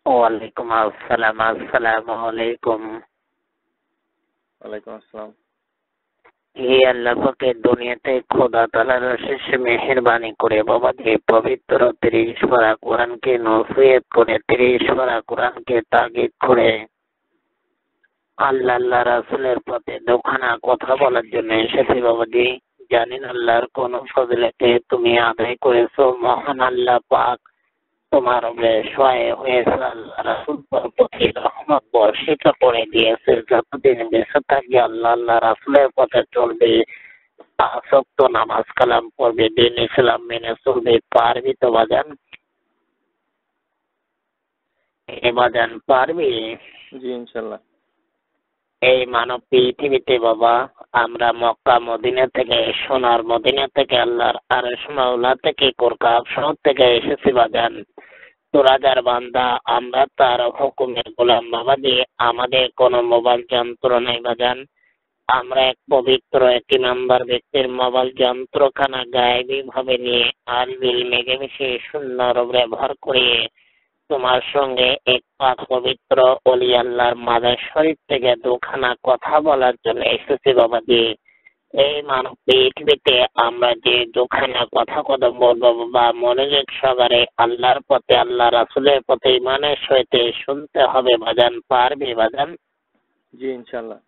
ওয়ালাইকুম আসসালাম। আসসালামু আলাইকুম। ওয়ালাইকুম আসসালাম। হে আল্লাহ পাকের দুনিয়াতে খোদা তাআলার অশেষ মেহেরবানি করে বাবা যে পবিত্র ৩০ পারা কোরআনকে নসিহত করে ৩০ পারা কোরআনকে তাগিদ করে আল্লাহ রাসূলের পথে দুখানা কথা বলার জন্য এসেছি বাবাজি। জানেন আল্লাহর কোন ফজিলতে তুমি আদায় করেছো। মহান আল্লাহ পাক তোমার সহায় হয়েছে। আল্লাহ রাসূল প্রতি রহমত বর্ষিত করে দিয়েছে। যতদিন বেঁচে থাকবে আল্লাহ রাসূলের পথে চলবে, পাঁচ ওয়াক্ত নামাজ কালাম পড়বে, দিন ইসলাম মেনে চলবে, পারবি তো বাজান? বাজান পারবি? জি ইনশাল্লাহ। এই মানব পৃথিবীতে বাবা আমরা মক্কা মদিনা থেকে, সোনার মদিনা থেকে, আল্লাহর আরশ মাওলা থেকে, কোরকাব শহর থেকে এসেছি বাজান। তো রাজার বান্দা আমরা তার হুকুমের গোলাম বাবাজি। আমাদের কোনো মোবাইল যন্ত্র নেই বাজান। আমরা এক পবিত্র এক ইমানদার ব্যক্তির মোবাইল যন্ত্রখানা গায়েবী ভাবে নিয়ে আলবিল মেঘে সুন্দর ব্যবহার করিয়ে তোমার সঙ্গে এক পাক পবিত্র অলি আল্লাহর মাজার শরীফ থেকে দুখানা কথা বলার জন্য এসেছি বাবাজি। এই মানব পৃথিবীতে আমরা যে দুখানা কথা বলবো বা মনোযোগ সহকারে আল্লাহর পথে, আল্লাহ রাসূলের পথে ইমানের সহিত শুনতে হবে বাজান। পারবে বাজান? জি ইনশাল্লাহ।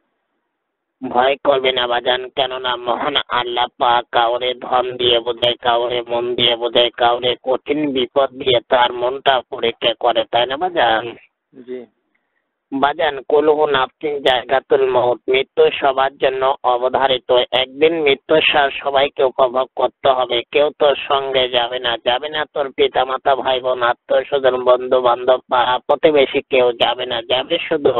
ভয় করবে না বাজান, কেননা মহান আল্লাহ পাক কাউরে ধন দিয়ে বোঝায়, কাউরে মন দিয়ে বোঝায়, কাউরে কঠিন বিপদ দিয়ে তার মনটা পরীক্ষা করে, তাই না বাজান? জি বাজান কুলহু নাফসিন জায়গাতুল মউত, মৃত্যু সবার জন্য অবধারিত। একদিন মৃত্যুর স্বাদ সবাইকে উপভোগ করতে হবে। কেউ তোর সঙ্গে যাবে না, যাবে না তোর পিতা মাতা ভাই বোন আত্মীয় স্বজন বন্ধু বান্ধব পাড়া প্রতিবেশী, কেউ যাবে না। যাবে শুধু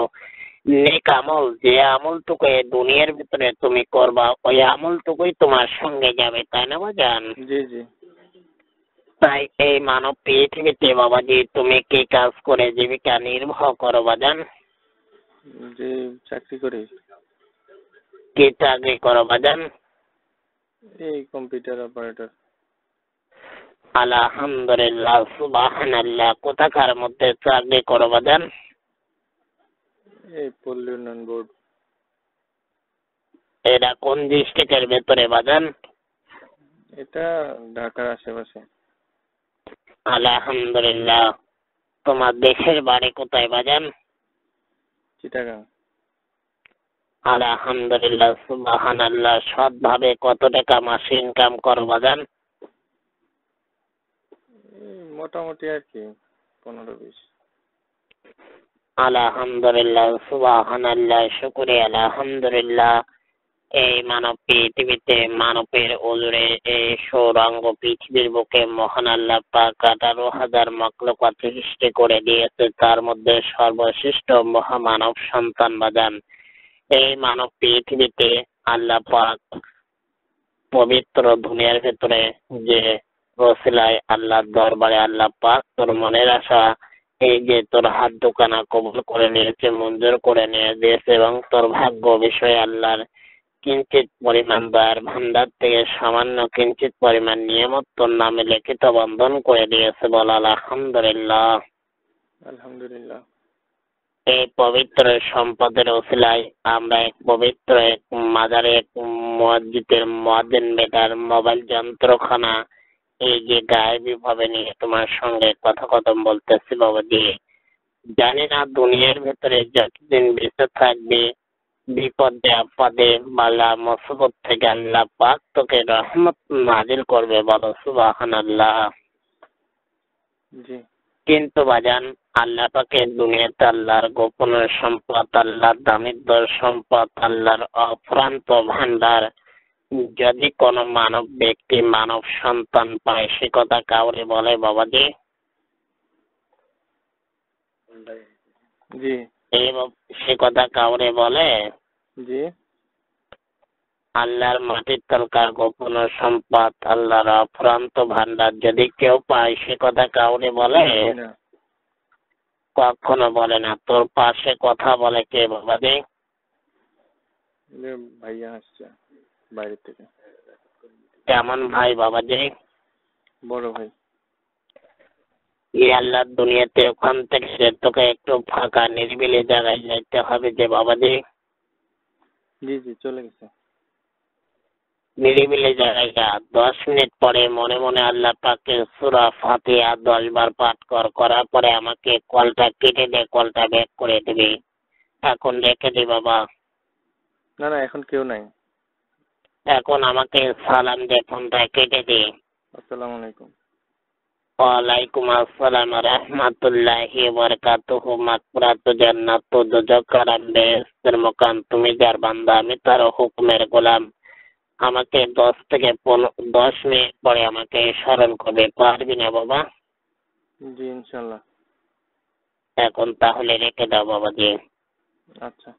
নেক আমল। যে আমলটুকু এই দুনিয়ার ভিতরে তুমি করবা ওই আমলটুকুই তোমার সঙ্গে যাবে, তাই না বাজান? জি জি তাই এই মানব পৃথিবীতে বাবাজি তুমি কি কাজ করে জীবিকা নির্বাহ করো বাজান? জি চাকরি করি। কি চাকরি করো বাজান? এই কম্পিউটার অপারেটর। আলহামদুলিল্লাহ, সুবহানাল্লাহ। কোথাকার মধ্যে চাকরি করো বাজান? এই পল্লী উন্নয়ন বোর্ড। এটা কোন ডিস্ট্রিক্টের ভেতরে বাজান? এটা ঢাকার আশেপাশে। আলহামদুলিল্লাহ। তোমার দেশের বাড়ি কোথায় বাজান? চিটাগাং। আলহামদুলিল্লাহ, সুবহানাল্লাহ। সৎভাবে কত টাকা মাসে ইনকাম করো বাজান? মোটামুটি আর কি 15-20। আলহামদুলিল্লাহ, সুবহানাল্লাহ, শুকরিয়া, আলহামদুলিল্লাহ। এই মানব পৃথিবীতে মানবের ওজরে এই সৌরাঙ্গ পৃথিবীর বুকে মহান আল্লাহ পাক 18,000 মাখলুকাত সৃষ্টি করে দিয়েছে। তার মধ্যে সর্বশ্রেষ্ঠ মহামানব সন্তান বাজান। এই মানব পৃথিবীতে আল্লাহ পাক পবিত্র দুনিয়ার ভেতরে যে রসিলায় আল্লাহর দরবারে আল্লাহ পাক তোর মনের আশা এই যে তোর হাত দোকানা কবুল করে নিয়েছে, মঞ্জুর করে নিয়ে দিয়েছে এবং তোর ভাগ্য বিষয়ে আল্লাহর কিঞ্চিত পরিমাণ দয়ার ভান্ডার থেকে সামান্য কিঞ্চিত পরিমাণ নিয়ামত তোর নামে লিখিত বন্ধন করে দিয়েছে। বল আলহামদুলিল্লাহ। আলহামদুলিল্লাহ। এই পবিত্র সম্পদের ওসিলায় আমরা এক পবিত্র এক মাজারে এক মসজিদের মুয়াজ্জিন বেটার মোবাইল যন্ত্রখানা এই যে গায়েবী ভাবে নিয়ে তোমার সঙ্গে কথা বলতেছি বাবাজি। জানি না দুনিয়ার ভেতরে যতদিন বেঁচে থাকবে বিপদে আপদে বালা মুসিবত থেকে আল্লাহ পাক তোকে রহমত নাজিল করবে। বলো সুবহানাল্লাহ। জি কিন্তু বাজান আল্লাহ পাকের দুনিয়াতে আল্লাহর গোপন সম্পদ, আল্লাহর দামিদ্র সম্পদ, আল্লাহর অফুরন্ত ভান্ডার যদি কোনো মানব ব্যক্তি মানব সন্তান পায় সে কথা কাউরে বলে বাবাজি? জি এই সে কথা কাউরে বলে? জি আল্লাহর মাটির তলকার গোপন সম্পদ, আল্লাহর অফুরন্ত ভান্ডার যদি কেউ পায় সে কথা কাউরে বলে? না। কখনো বলে না। তোর পাশে কথা বলে কে বাবাজি? ভাইয়া আসছে বাইরে থেকে। কেমন ভাই বাবাজি? বড় ভাই। আল্লাহ দুনিয়াতে ওখান থেকে যে তোকে একটু ফাঁকা নিরিবিলি জায়গায় যাইতে হবে যে বাবাজি, জি জি চলে গেছে। নিরিবিলি জায়গায় যা, 10 মিনিট পরে মনে মনে আল্লাহ পাকে সূরা ফাতিহা 10 বার পাঠ করার পরে আমাকে কলটা কেটে দে, কলটা ব্যাক করে দিবি। এখন রেখে দে বাবা। না না এখন কেউ নাই। এখন আমাকে সালাম দে, ফোনটা কেটে দে। আসসালামু আলাইকুম। ওয়ালাইকুম আসসালাম রহমাতুল্লাহি ওয়া বারাকাতুহু। মাগফিরাতু জান্নাতু দুজক বেহেশতের মকাম। তুমি যার বান্দা, আমি তার হুকুমের গোলাম। আমাকে 10 থেকে 10 মিনিট পরে আমাকে স্মরণ করবে, পারবি না বাবা? জি ইনশাল্লাহ। এখন তাহলে রেখে দাও বাবাজি। আচ্ছা।